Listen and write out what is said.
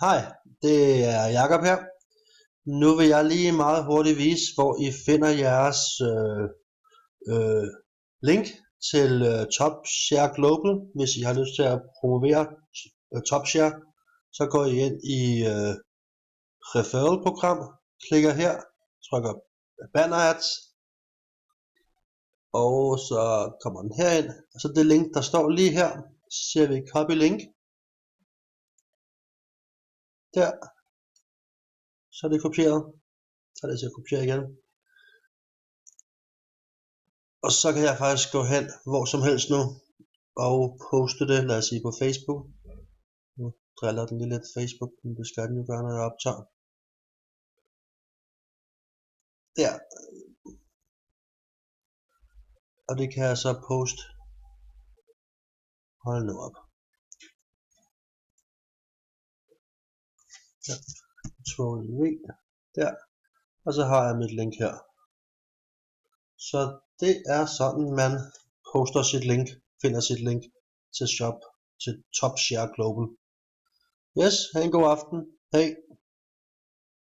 Hej, det er Jakob her. Nu vil jeg lige meget hurtigt vise, hvor I finder jeres link til TopShare Global. Hvis I har lyst til at promovere TopShare, så går I ind i referral-program, klikker her, trykker banner ads, og så kommer den herind. Og så det link, der står lige her, så siger vi copy link. Der. Så er det kopieret. Så er det til at kopiere igen. Og så kan jeg faktisk gå hen hvor som helst nu og poste det, lad os sige på Facebook. Nu driller den lige lidt Facebook, men det skal den jo gøre, når jeg optager. Der. Og det kan jeg så poste. Hold nu op. Ja. V. Der. Og så har jeg mit link her. Så det er sådan man poster sit link, finder sit link til shop, til TopShare Global. Yes, ha' en god aften. Hej.